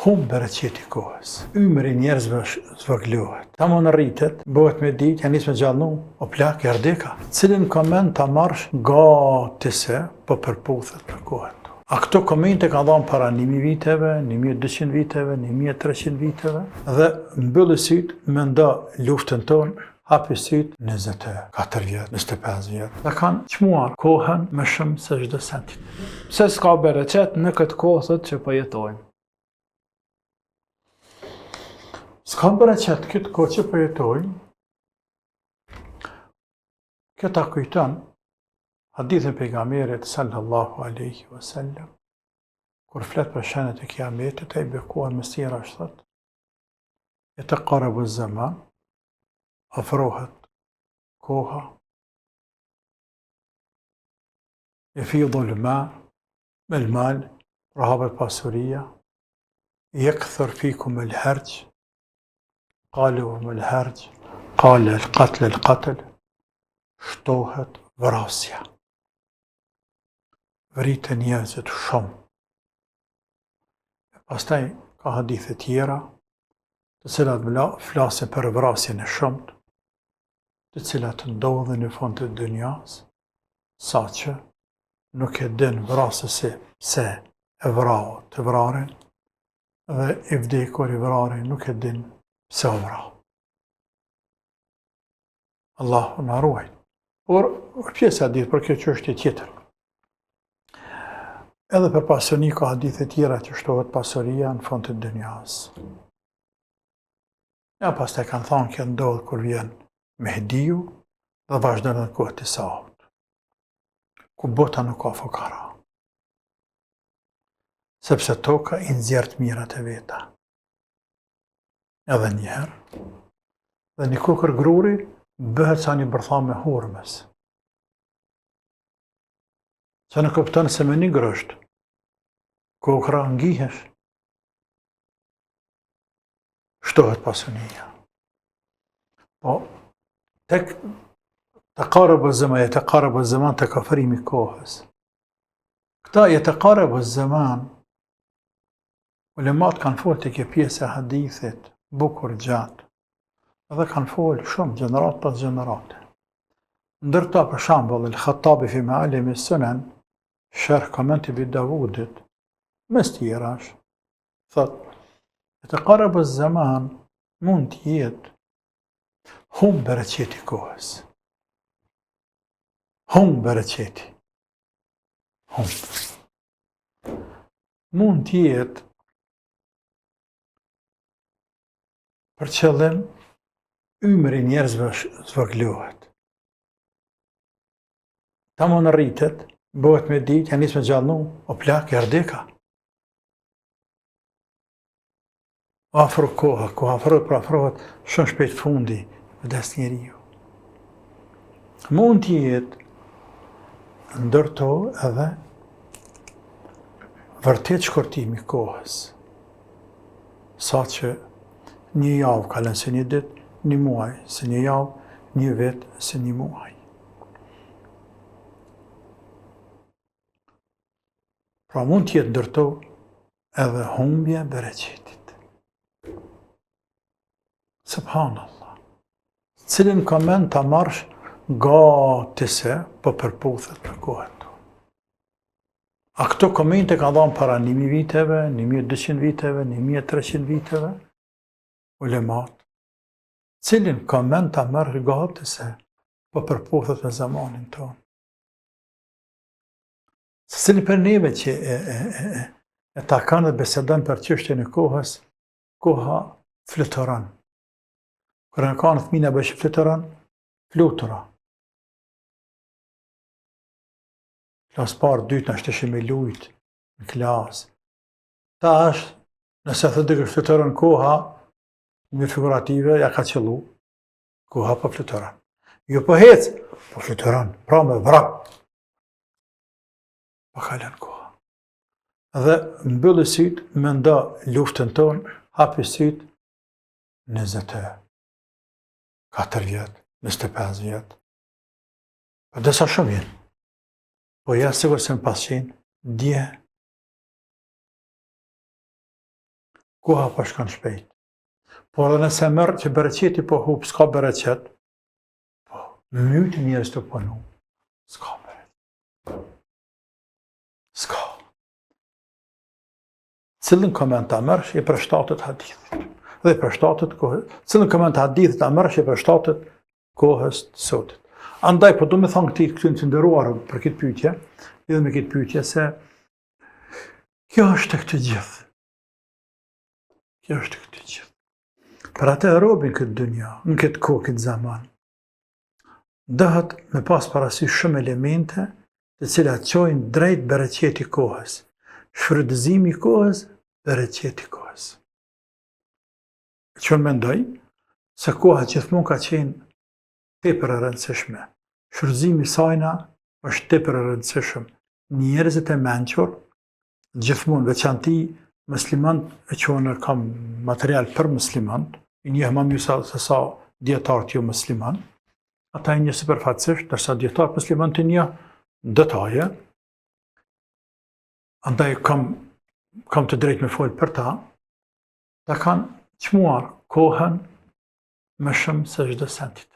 Humbë bereqeti kohës. Ymri njerëzve zvogëlohet. Ta më në rritet, bëhet me ditë, janë nisë me gjallnu, o plak, jardeka. Cilin koment ta marrësh gati se, po përputhet për kohën. A këto komente ka dhamë para 1000 viteve, 1200 viteve, 1300 viteve, dhe mbylli syt me nda luftën tonë, hapi syt 24 vjetë, 25 vjetë. Dhe kanë qmuar kohën më shumë se çdo sentit. Pse s'ka bereqet në këtë kohë thot që po jetojmë? S'ka bereqet këtë kohë që po jetojmë. Këta kujton hadithin pejgamberit sallallahu alaihi wasallam, kur flet për shenjat e kiametit, ai bekohet me sira është thot: yataqarabu zaman, afrohet koha, yafidhu al-ma, al-mal, rahabet pasuria, yakthur fikum al-harj, qalu al-harj, qala al-qatl, shtohet vrasja. Vriten njerëzit shumë. Pastaj ka hadithe tjera, të cilat flasin për vrasjen e shumt, të cilat ndodhin në fund të dunjas, saqë nuk e din vrasësi pse e vrau të vrarin, dhe i vdekur i vrarin nuk e din pse o vrau. Allahu na ruaj. Por pjesa ditë për kjo çështje tjetër. Edhe për pasuri ka hadithe tjera që shtohet pasuria në fund të dunjas. Ja pastaj kanë thonë që ndodh kur vjen Mehdiu dhe vazhdon në kohë të Saut, ku bota nuk ka fukara. Sepse toka i nxjerr mirat e veta. Edhe njëherë, dhe një kokër gruri bëhet sa një bërtham me hurmes. Që në kupton se me një grësht, kokra ngihesh, shtohet pasunia. Po, tek të karëbë zëman të kafërimi kohës. Këta të karëbë zëman, ulemat kanë folë të kje pjesë e hadithit, bukur gjatë, edhe kanë folë shumë, gjenerat pas gjenerate. Ndërta për shambull, il-Khattabi fi Ma'alimi Sunan, sharh komenti bi Davudit, mes tjerash, thot, të karëbë zëman mund t'jetë humbë bereqeti kohës. Humbë bereqeti. Humbë. Mund t'jetë për qëllim ymri njerëzve zvogëlohet. Ta më në rritet, bëhet me ditë, janë nisë me gjallnu, o plak, jardeka. Afro koha, ku afrohet shumë shpejt fundi, vdes njeriu. Mund t'jetë ndërto edhe vërtet shkurtimi kohës. Sa që një javë kalën se një ditë, një muaj se një javë, një vit se një muaj. Pra mund t'jetë ndërto edhe humbja bereqetit. Subhanallah. Cilin koment ta marrësh gati se po përputhet për kohën tonë. A këto komente ka dhamë para 1000 viteve, 1200 viteve, 1300 viteve, ulemat. Cilin koment ta marrësh gati se po përputhet me zamanin tonë. Cilin për neve që e takan dhe besedon për çështjen e kohës, koha fluturon. Kërë në kanë fëmina bëshë fluturon, flutura. Klasë parë, dytë në shtëshë me lujtë, në klasë. Ta është, nëse thë dykër fluturon koha, në figurative, ja ka qëllu, koha po fluturon. Jo po hecë, po fluturon, pra me vrak. Po kalën koha. Dhe mbylli syt, me nda luftën tonë, hapi syt, 24 vjetë, 25 vjetë. Për dësa shumë jenë. Po ja sigur se më pas qenë, dje. koha po shkon shpejt. Por edhe nëse merr që bereqeti po hub, s'ka bereqet, po myt njerëz të punu. S'ka bereqet. S'ka. Cilën koment ta merresh e përshtatet hadithit. Dhe përshtatet kohës. Cilën koment hadithit ta merresh e përshtatet kohës të sotit. Andaj po do me thonë këtu të nderuar për këtë pyetje, edhe me këtë pyetje se kjo është këtë gjithë. Kjo është këtë gjithë. Për atë e robin këtë dynja, në këtë kohë, këtë zaman, dëhet me pas parasysh shumë elemente të cilat çojnë drejt bereqeti kohës. Shfrytëzimi i kohës, bereqeti kohës. Që mendoj se koha gjithmonë ka qenë tepër e rëndësishme. Shfrytëzimi i sajna është tepër e rëndësishëm. Njerëzit e mençur, gjithmonë veçanti muslimanët e qonë kam material për muslimanët, i njeh më mirë se sa dietarët jo musliman, ata i njeh sipërfaqësisht, ndërsa dietarët musliman të njeh detaje. Andaj kam të drejtë me fol për ta, ta kanë çmuar kohën më shumë se çdo sentit.